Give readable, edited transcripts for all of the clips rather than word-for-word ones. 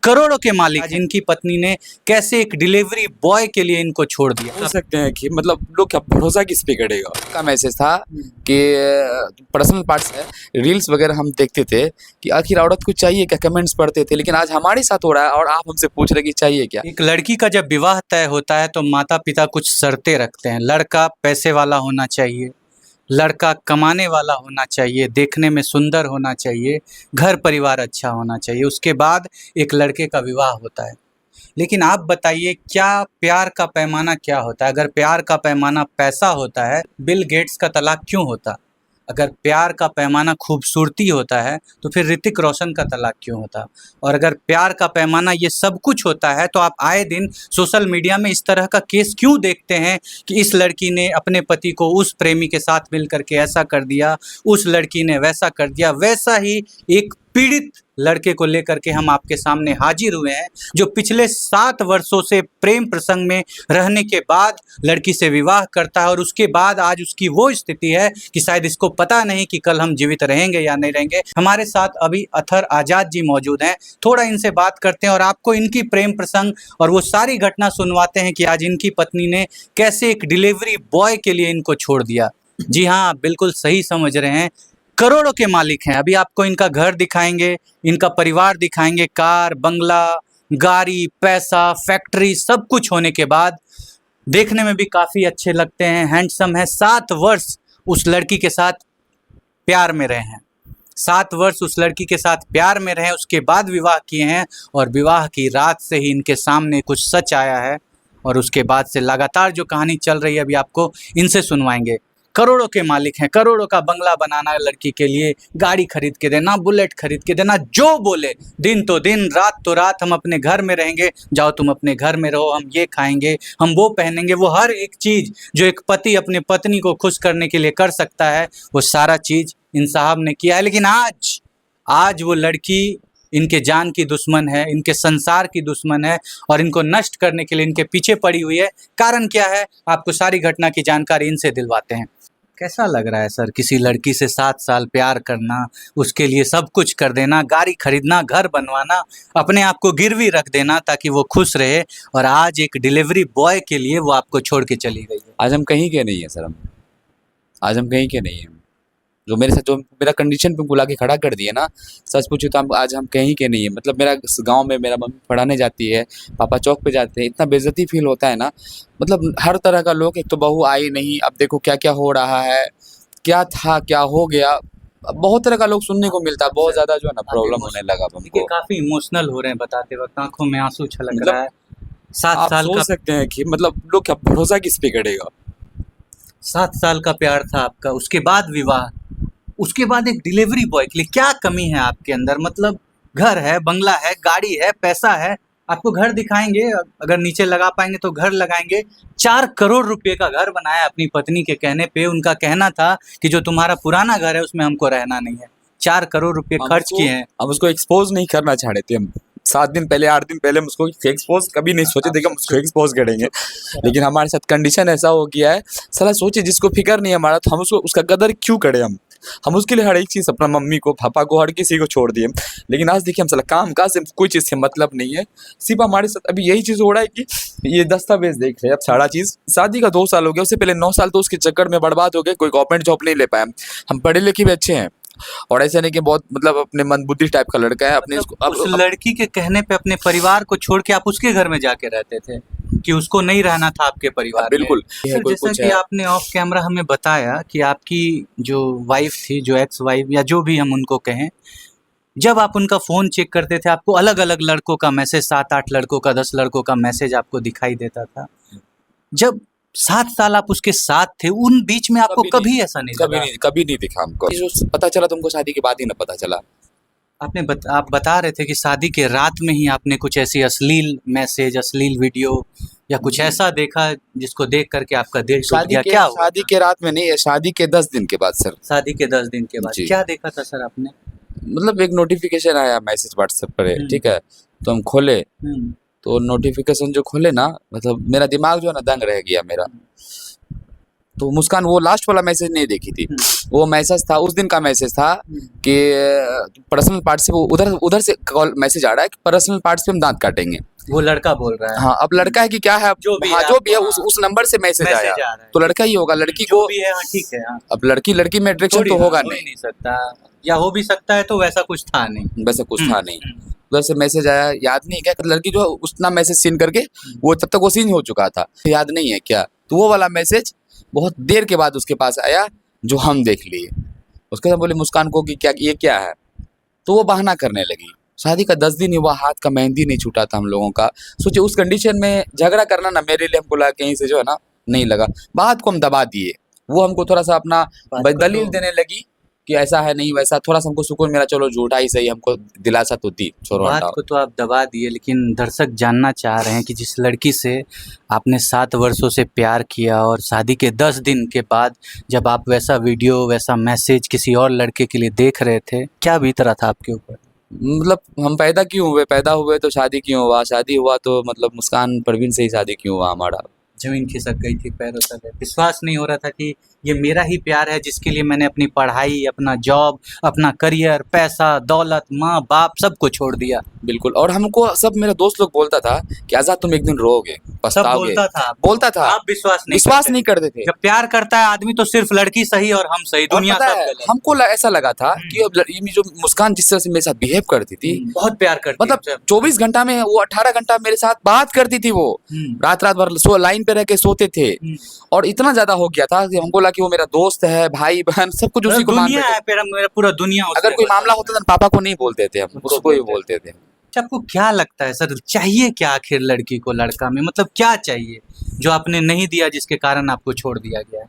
करोड़ों के मालिक आज इनकी पत्नी ने कैसे एक डिलीवरी बॉय के लिए इनको छोड़ दिया। बोल सकते हैं कि मतलब लोग क्या भरोसा किस पे करेगा। का मैसेज था कि पर्सनल पार्ट्स है, रील्स वगैरह हम देखते थे कि आखिर औरत को चाहिए क्या, कमेंट्स पढ़ते थे, लेकिन आज हमारे साथ हो रहा है और आप हमसे पूछ रहे कि चाहिए क्या। एक लड़की का जब विवाह तय होता है तो माता पिता कुछ शर्तें रखते हैं। लड़का पैसे वाला होना चाहिए, लड़का कमाने वाला होना चाहिए, देखने में सुंदर होना चाहिए, घर परिवार अच्छा होना चाहिए, उसके बाद एक लड़के का विवाह होता है। लेकिन आप बताइए क्या प्यार का पैमाना क्या होता है? अगर प्यार का पैमाना पैसा होता है, बिल गेट्स का तलाक क्यों होता? अगर प्यार का पैमाना खूबसूरती होता है तो फिर ऋतिक रोशन का तलाक क्यों होता? और अगर प्यार का पैमाना ये सब कुछ होता है तो आप आए दिन सोशल मीडिया में इस तरह का केस क्यों देखते हैं कि इस लड़की ने अपने पति को उस प्रेमी के साथ मिल करके ऐसा कर दिया, उस लड़की ने वैसा कर दिया। वैसा ही एक पीड़ित लड़के को लेकर के हम आपके सामने हाजिर हुए हैं, जो पिछले 7 वर्षों से प्रेम प्रसंग में रहने के बाद लड़की से विवाह करता है और उसके बाद आज उसकी वो स्थिति है कि शायद इसको पता नहीं कि कल हम जीवित रहेंगे या नहीं रहेंगे। हमारे साथ अभी अथर आजाद जी मौजूद हैं, थोड़ा इनसे बात करते हैं और आपको इनकी प्रेम प्रसंग और वो सारी घटना सुनवाते हैं कि आज इनकी पत्नी ने कैसे एक डिलीवरी बॉय के लिए इनको छोड़ दिया। जी हाँ, आप बिल्कुल सही समझ रहे हैं, करोड़ों के मालिक हैं। अभी आपको इनका घर दिखाएंगे, इनका परिवार दिखाएंगे, कार, बंगला, गाड़ी, पैसा, फैक्ट्री, सब कुछ होने के बाद देखने में भी काफ़ी अच्छे लगते हैं, हैंडसम है। 7 वर्ष उस लड़की के साथ प्यार में रहे हैं, 7 वर्ष उस लड़की के साथ प्यार में रहे, उसके बाद विवाह किए हैं और विवाह की रात से ही इनके सामने कुछ सच आया है और उसके बाद से लगातार जो कहानी चल रही है अभी आपको इनसे सुनवाएंगे। करोड़ों के मालिक हैं, करोड़ों का बंगला बनाना लड़की के लिए, गाड़ी खरीद के देना, बुलेट खरीद के देना, जो बोले, दिन तो दिन, रात तो रात, हम अपने घर में रहेंगे, जाओ तुम अपने घर में रहो, हम ये खाएंगे, हम वो पहनेंगे। वो हर एक चीज़ जो एक पति अपने पत्नी को खुश करने के लिए कर सकता है, वो सारा चीज़ इन साहब ने किया है। लेकिन आज वो लड़की इनके जान की दुश्मन है, इनके संसार की दुश्मन है और इनको नष्ट करने के लिए इनके पीछे पड़ी हुई है। कारण क्या है, आपको सारी घटना की जानकारी इनसे दिलवाते हैं। कैसा लग रहा है सर, किसी लड़की से 7 साल प्यार करना, उसके लिए सब कुछ कर देना, गाड़ी खरीदना, घर बनवाना, अपने आप को गिरवी रख देना ताकि वो खुश रहे, और आज एक डिलीवरी बॉय के लिए वो आपको छोड़ के चली गई है। आज हम कहीं के नहीं है सर, आज हम कहीं के नहीं हैं। जो मेरे साथ जो मेरा कंडीशन पे बुला के खड़ा कर दिया ना, सच पूछो तो आज हम कहीं के नहीं है। मतलब मेरा गांव में मेरा मम्मी पढ़ाने जाती है, पापा चौक पे जाते हैं, इतना बेइज्जती फील होता है ना। मतलब हर तरह का लोग, एक तो बहू आई नहीं, अब देखो क्या क्या हो रहा है, क्या था क्या हो गया, बहुत तरह का लोग सुनने को मिलता है। बहुत ज़्यादा जो है ना प्रॉब्लम होने लगा हमको। काफ़ी इमोशनल हो रहे हैं बताते वक्त, आंखों में आंसू छलक मतलब रहा है। 7 आप साल सोच का सकते हैं कि मतलब लोग क्या भरोसा किस पे करेगा। 7 साल का प्यार था आपका, उसके बाद विवाह, उसके बाद एक डिलीवरी बॉय के लिए। क्या कमी है आपके अंदर? मतलब घर है, बंगला है, गाड़ी है, पैसा है, आपको घर दिखाएंगे, अगर नीचे लगा पाएंगे तो घर लगाएंगे। 4 करोड़ रुपए का घर बनाया अपनी पत्नी के कहने पे। उनका कहना था कि जो तुम्हारा पुराना घर है उसमें हमको रहना नहीं है। 4 करोड़ रुपए खर्च किए हैं। हम उसको एक्सपोज नहीं करना चाह रहे थे। हम 7 दिन पहले 8 दिन पहले हम उसको एक्सपोज कभी नहीं सोचे थे कि हम उसको एक्सपोज करेंगे, लेकिन हमारे साथ कंडीशन ऐसा हो गया है। साला सोचे जिसको फिक्र नहीं है हमारा, तो हम उसको उसका कदर क्यों करें। हम उसके लिए हर एक चीज़, अपना मम्मी को, पापा को, हर किसी को छोड़ दिए। लेकिन आज देखिए हम साला काम काज से कोई चीज़ से मतलब नहीं है। सिर्फ हमारे साथ अभी यही चीज़ हो रहा है कि ये दस्तावेज देख रहे हैं। अब सारा चीज़, शादी का 2 साल हो गया, उससे पहले 9 साल तो उसके चक्कर में बर्बाद हो गए। कोई गवर्नमेंट जॉब नहीं ले पाया। हम पढ़े लिखे भी अच्छे हैं और ऐसा नहीं कि बहुत मतलब अपने मंदबुद्धि टाइप का लड़का है। अपने उस लड़की के कहने पे अपने परिवार को छोड़ के आप उसके घर में जाके रहते थे कि उसको नहीं रहना था आपके परिवार में? बिल्कुल। सर, जैसा कि आपने ऑफ कैमरा हमें बताया कि आपकी जो वाइफ थी, जो एक्स वाइफ या जो भी हम उनको कहें, जब आप उनका फ़ोन चेक करते थे आपको अलग अलग लड़कों का मैसेज, 7-8 लड़कों का, 10 लड़कों का मैसेज आपको दिखाई देता था। जब 7 साल आप उसके साथ थे, उन बीच में आपको कभी ऐसा नहीं लगा? कभी नहीं दिखा हमको। जो पता चला तुमको शादी के बाद ही ना पता चला। आप बता रहे थे कि शादी के रात में ही आपने कुछ ऐसी अश्लील मैसेज, अश्लील वीडियो या कुछ ऐसा देखा जिसको देख करके आपका दिल टूट गया। क्या हुआ? शादी के रात में नहीं, शादी के 10 दिन के बाद सर। शादी के 10 दिन के बाद क्या देखा था सर आपने? मतलब एक नोटिफिकेशन आया मैसेज व्हाट्सएप पर, ठीक है, तो हम खोले, तो नोटिफिकेशन जो खोले ना, मतलब मेरा दिमाग जो है ना दंग रह गया मेरा। तो मुस्कान वो लास्ट वाला मैसेज नहीं देखी थी। वो मैसेज था, उस दिन का मैसेज था कि पर्सनल पार्ट से वो उधर से कॉल मैसेज आ रहा है कि पर्सनल पार्ट से हम दांत काटेंगे। वो लड़का बोल रहा है। हाँ, अब लड़का है कि क्या है, जो भी हाँ है जो भी है आपको, उस नंबर से मैसेज मैसेज आया, आ रहा है। तो लड़का ही होगा। लड़की जो को भी है, हाँ ठीक है, हाँ। अब लड़की में अट्रैक्शन थोड़ी तो ना, होगा हो ही नहीं, नहीं सकता, या हो भी सकता है तो वैसा कुछ था नहीं। वैसे कुछ था नहीं। उधर से मैसेज आया, याद नहीं है क्या, लड़की जो है उतना मैसेज सीन करके वो तब तक वो सीन हो चुका था, याद नहीं है क्या। तो वो वाला मैसेज बहुत देर के बाद उसके पास आया, जो हम देख लिए। उसके बाद बोले मुस्कान को कि क्या ये क्या है, तो वो बहाना करने लगी। शादी का 10 दिन ही हुआ, हाथ का मेहंदी नहीं छूटा था हम लोगों का। सोचिए उस कंडीशन में झगड़ा करना ना मेरे लिए, हमको लगा कहीं से जो है ना नहीं लगा। बात को हम दबा दिए, वो हमको थोड़ा सा अपना बात को दलील तो- देने लगी कि ऐसा है नहीं वैसा, थोड़ा सा हमको सुकून मिला, चलो झूठा ही सही, हमको दिलासा तो दी, छोड़ो बात हटाओ। को तो आप दबा दिए, लेकिन दर्शक जानना चाह रहे हैं कि जिस लड़की से आपने 7 वर्षों से प्यार किया और शादी के 10 दिन के बाद जब आप वैसा वीडियो, वैसा मैसेज किसी और लड़के के लिए देख रहे थे, क्या बीत रहा था आपके ऊपर? मतलब हम पैदा हुए तो शादी क्यों हुआ, शादी हुआ तो मतलब मुस्कान परवीन से ही शादी क्यों हुआ हमारा। ज़मीन खिसक गई थी पैरों तले। विश्वास नहीं हो रहा था कि ये मेरा ही प्यार है, जिसके लिए मैंने अपनी पढ़ाई, अपना जॉब, अपना करियर, पैसा, दौलत, माँ-बाप सबको छोड़ दिया। बिल्कुल, और हमको सब मेरे दोस्त लोग बोलता था कि आज़ाद तुम एक दिन रोओगे, सब पछताओगे। बोलता था आपको, बोलता था, आप विश्वास नहीं करते थे। जब प्यार करता है आदमी तो सिर्फ लड़की सही और हम सही, और दुनिया पता सब है गलत। हमको ऐसा लगा था कि अब ये जो मुस्कान जिस तरह से मेरे साथ बिहेव करती थी, बहुत प्यार करती मतलब है 24 घंटा में वो 18 घंटा मेरे साथ बात करती थी। वो रात रात भर लाइन पे रह के सोते थे, और इतना ज्यादा हो गया था कि हमको लगा कि वो मेरा दोस्त है, भाई बहन सब कुछ उसी को मान दुनिया रहे है, फिर मेरा पूरा दुनिया थे। अगर कोई मामला होता था पापा को नहीं बोलते थे, हम उसको ही बोलते थे। अच्छा, आपको क्या लगता है सर, चाहिए क्या आखिर लड़की को लड़का में, मतलब क्या चाहिए जो आपने नहीं दिया, जिसके कारण आपको छोड़ दिया गया है?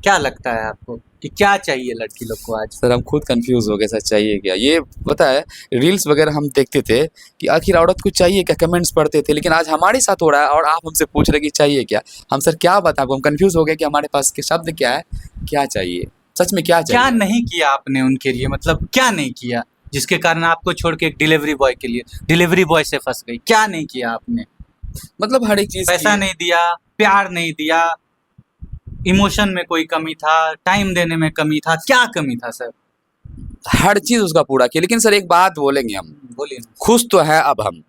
क्या लगता है आपको कि क्या चाहिए लड़की लोग को आज? सर हम खुद कंफ्यूज हो गए, सर चाहिए क्या ये। पता है रील्स वगैरह हम देखते थे कि आखिर औरत को चाहिए क्या, कमेंट्स पढ़ते थे, लेकिन आज हमारे साथ हो रहा है और आप हमसे पूछ रहे कि चाहिए क्या। हम सर क्या बताएं आपको, हम कंफ्यूज हो गए कि हमारे पास के शब्द क्या है, क्या चाहिए, सच में क्या क्या चाहिए। नहीं किया आपने उनके लिए, मतलब क्या नहीं किया जिसके कारण आपको छोड़ के एक डिलीवरी बॉय के लिए, डिलीवरी बॉय से फंस गई? क्या नहीं किया आपने? मतलब हर एक चीज पैसा नहीं दिया, प्यार नहीं दिया, इमोशन में कोई कमी था, टाइम देने में कमी था, क्या कमी था सर? हर चीज उसका पूरा किया। लेकिन सर एक बात बोलेंगे हम, बोलिए। खुश तो है अब हम,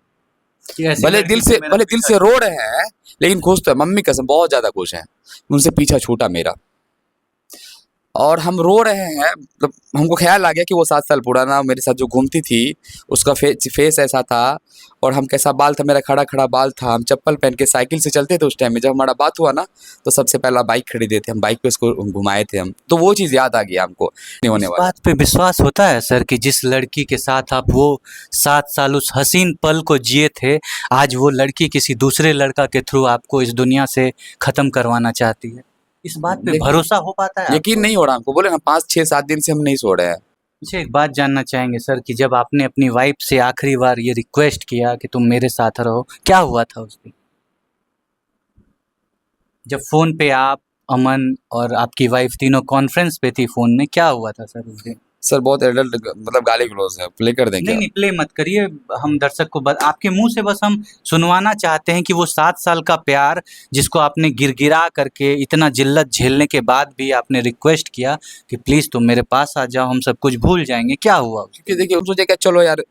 कि ऐसी लड़की से मेरा भले दिल से रो रहे हैं, लेकिन खुश तो है। मम्मी कसम बहुत ज्यादा खुश हैं, उनसे पीछा छूटा मेरा, और हम रो रहे हैं। मतलब हमको ख्याल आ गया कि वो 7 साल पुराना मेरे साथ जो घूमती थी, उसका फेस ऐसा था, और हम कैसा बाल था, मेरा खड़ा खड़ा बाल था। हम चप्पल पहन के साइकिल से चलते थे उस टाइम में। जब हमारा बात हुआ ना, तो सबसे पहला बाइक खरीदे थे हम, बाइक पे उसको घुमाए थे हम। तो वो चीज़ याद आ गया हमको, नहीं होने इस वाला। बात पे विश्वास होता है सर कि जिस लड़की के साथ आप वो 7 साल उस हसीन पल को जिए थे, आज वो लड़की किसी दूसरे लड़का के थ्रू आपको इस दुनिया से ख़त्म करवाना चाहती है? इस बात पे भरोसा हो पाता है यकीन आपको? नहीं हो रहा हमको। बोले ना 5 6 7 दिन से हम नहीं सो रहे हैं। मुझे एक बात जानना चाहेंगे सर कि जब आपने अपनी वाइफ से आखिरी बार ये रिक्वेस्ट किया कि तुम मेरे साथ रहो, क्या हुआ था उस दिन? जब फ़ोन पे आप, अमन और आपकी वाइफ तीनों कॉन्फ्रेंस पे थी फ़ोन में, क्या हुआ था सर उस दिन? सर बहुत एडल्ट मतलब गाली गलौज है, प्ले कर दें क्या? नहीं, प्ले मत करिए। हम दर्शक को आपके मुँह से बस हम सुनवाना चाहते हैं कि वो 7 साल का प्यार, जिसको आपने गिड़गिड़ा करके इतना जिल्लत झेलने के बाद भी आपने रिक्वेस्ट किया कि प्लीज़ तुम मेरे पास आ जाओ, हम सब कुछ भूल जाएँगे, क्या हुआ उस दिन? क्योंकि देखिए, हम सोचे क्या चलो यार,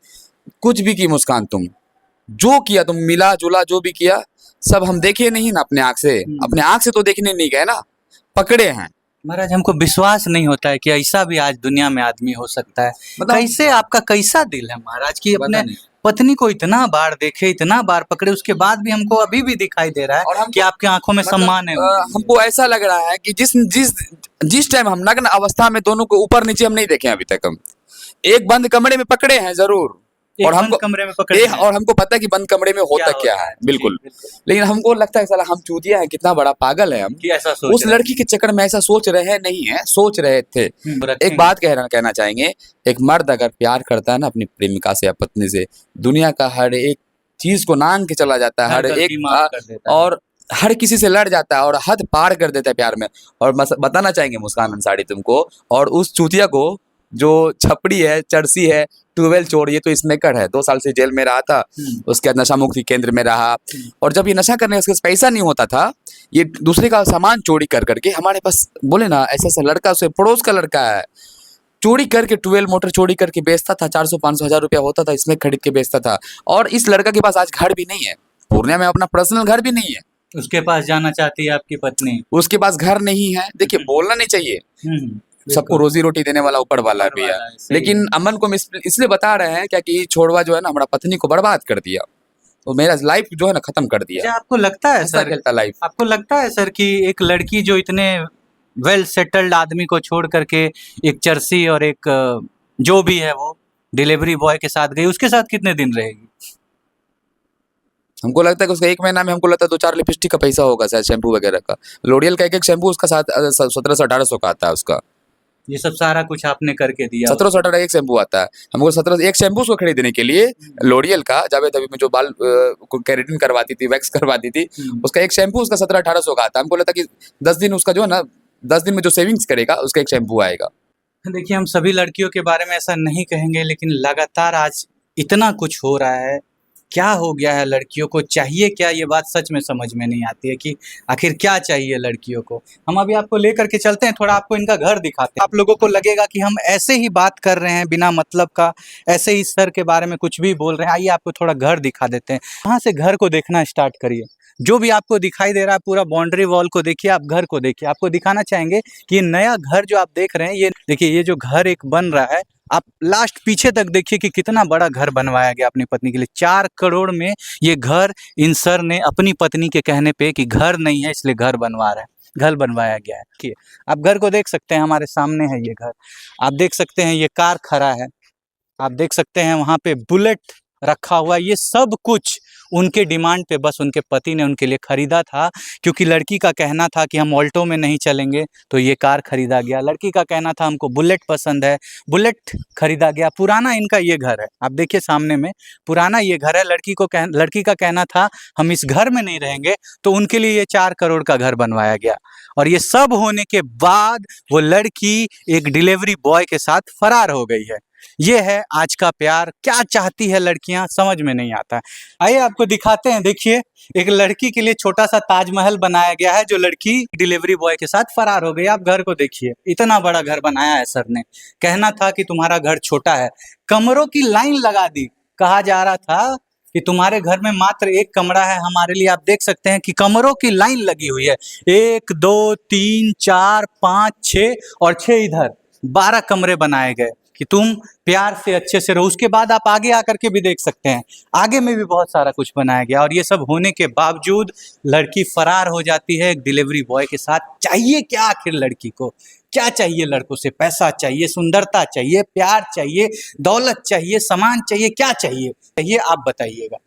कुछ भी की मुस्कान तुम, जो किया तुम, मिला-जुला जो भी किया, सब हम देखे नहीं ना अपने आँख से। अपने आँख से तो देखने नहीं गए ना, पकड़े हैं। महाराज हमको विश्वास नहीं होता है कि ऐसा भी आज दुनिया में आदमी हो सकता है। मतलब कैसे, आपका कैसा दिल है महाराज कि अपने पता नहीं। पत्नी को इतना बार देखे, इतना बार पकड़े, उसके बाद भी हमको अभी भी दिखाई दे रहा और है हमको कि आपकी आँखों में मतलब सम्मान है। हमको ऐसा लग रहा है कि जिस टाइम हम नग्न अवस्था में दोनों को ऊपर नीचे हम नहीं देखे अभी तक हम। एक बंद कमरे में पकड़े हैं ज़रूर, एक और बंद हमको कमरे में पकड़े हैं। और हमको पता है कि बंद कमरे में होता क्या है, जी, बिल्कुल। लेकिन हमको लगता है साला हम चूतिया हैं, कितना बड़ा पागल है हम कि ऐसा सोच उस रहे हैं। लड़की के चक्कर में ऐसा सोच रहे नहीं है, सोच रहे थे। रखेंगे। एक बात कहना चाहेंगे, एक मर्द अगर प्यार करता है ना अपनी प्रेमिका से या पत्नी से, दुनिया का हर एक चीज को नांग के चला जाता है, हर गलती एक माफ कर देता है। और हर किसी से लड़ जाता है और हद पार कर देता है प्यार में। और बताना चाहेंगे मुस्कान अंसारी तुमको और उस चूतिया को, जो छपड़ी है, चरसी है, 12 चोर, ये तो स्मैकर है, 2 साल से जेल में रहा था, उसके बाद नशा मुक्ति केंद्र में रहा। और जब ये नशा करने का उसके पास पैसा नहीं होता था, ये दूसरे का सामान चोरी कर करके हमारे पास बोले ना ऐसा ऐसा लड़का, उसे पड़ोस का लड़का है, चोरी करके 12 मोटर चोरी करके बेचता था, 400-500 हज़ार रुपया होता था, इसमें खरीद के बेचता था। और इस लड़का के पास आज घर भी नहीं है, पूर्णिया में अपना पर्सनल घर भी नहीं है, उसके पास जाना चाहती है आपकी पत्नी। उसके पास घर नहीं है। देखिए बोलना नहीं चाहिए, सबको बिल्कुल। रोजी रोटी देने वाला ऊपर वाला भी है। वाला है, सही लेकिन है। अमन को हम इसलिए बता रहे हैं क्या कि छोड़वा जो है ना हमारा पत्नी को बर्बाद कर दिया, तो मेरा लाइफ जो है ना खत्म कर दिया। अच्छा, आपको लगता है हंसता सर, खेलता लाइफ। आपको लगता है सर कि एक लड़की जो इतने वेल सेटल्ड आदमी को छोड़ करके एक चर्सी और एक जो भी है वो डिलीवरी बॉय के साथ गई, उसके साथ कितने दिन रहेगी? हमको लगता है कि उसका 1 महीना में हमको लगता है 2-4 लिपस्टिक का पैसा होगा शायद, शैम्पू वगैरह का। लोरियल का एक शैम्पू उसका 1700-1800 का आता है उसका। ये सब सारा कुछ आपने करके दिया? 1700-1800 एक शैम्पू आता है हमको। 17 एक शैम्पू उसको खरीदने के लिए लोरियल का, जावेद अभी में जो बाल को केराटिन करवाती थी, वैक्स करवाती थी, उसका एक शैम्पू उसका 1700-1800 का आता है। हमको लगता है कि 10 दिन उसका जो है ना, 10 दिन में जो सेविंग्स करेगा उसका एक शैम्पू आएगा। देखिए, हम सभी लड़कियों के बारे में ऐसा नहीं कहेंगे, लेकिन लगातार आज इतना कुछ हो रहा है। क्या हो गया है लड़कियों को? चाहिए क्या? ये बात सच में समझ में नहीं आती है कि आखिर क्या चाहिए लड़कियों को। हम अभी आपको लेकर के चलते हैं, थोड़ा आपको इनका घर दिखाते हैं। आप लोगों को लगेगा कि हम ऐसे ही बात कर रहे हैं बिना मतलब का, ऐसे ही सर के बारे में कुछ भी बोल रहे हैं। आइए आपको थोड़ा घर दिखा देते हैं। वहाँ से घर को देखना स्टार्ट करिए। जो भी आपको दिखाई दे रहा है पूरा बाउंड्री वॉल को देखिए, आप घर को देखिए। आपको दिखाना चाहेंगे कि ये नया घर जो आप देख रहे हैं, ये देखिए, ये जो घर एक बन रहा है, आप लास्ट पीछे तक देखिए कि कितना बड़ा घर बनवाया गया अपनी पत्नी के लिए। 4 करोड़ में ये घर इन सर ने अपनी पत्नी के कहने पे कि घर नहीं है इसलिए घर बनवा रहा है, घर बनवाया गया है। देखिए, आप घर को देख सकते हैं, हमारे सामने है ये घर। आप देख सकते हैं ये कार खड़ा है, आप देख सकते हैं वहाँ पे बुलेट रखा हुआ है। ये सब कुछ उनके डिमांड पे बस उनके पति ने उनके लिए खरीदा था, क्योंकि लड़की का कहना था कि हम ऑल्टो में नहीं चलेंगे, तो ये कार खरीदा गया। लड़की का कहना था हमको बुलेट पसंद है, बुलेट खरीदा गया। पुराना इनका ये घर है, आप देखिए सामने में पुराना ये घर है। लड़की का कहना था हम इस घर में नहीं रहेंगे, तो उनके लिए ये 4 करोड़ का घर बनवाया गया। और ये सब होने के बाद वो लड़की एक डिलीवरी बॉय के साथ फरार हो गई है। ये है आज का प्यार। क्या चाहती है लड़कियां, समझ में नहीं आता है। आइए आपको दिखाते हैं। देखिए, एक लड़की के लिए छोटा सा ताजमहल बनाया गया है, जो लड़की डिलीवरी बॉय के साथ फरार हो गई। आप घर को देखिए, इतना बड़ा घर बनाया है सर ने। कहना था कि तुम्हारा घर छोटा है, कमरों की लाइन लगा दी। कहा जा रहा था कि तुम्हारे घर में मात्र 1 कमरा है, हमारे लिए आप देख सकते हैं कि कमरों की लाइन लगी हुई है। 1 2 3 4 5 6 और 6 इधर, 12 कमरे बनाए गए कि तुम प्यार से अच्छे से रहो। उसके बाद आप आगे आकर के भी देख सकते हैं, आगे में भी बहुत सारा कुछ बनाया गया। और ये सब होने के बावजूद लड़की फरार हो जाती है एक डिलीवरी बॉय के साथ। चाहिए क्या आखिर लड़की को? क्या चाहिए लड़कों से? पैसा चाहिए, सुंदरता चाहिए, प्यार चाहिए, दौलत चाहिए, सामान चाहिए, क्या चाहिए? आप बताइएगा।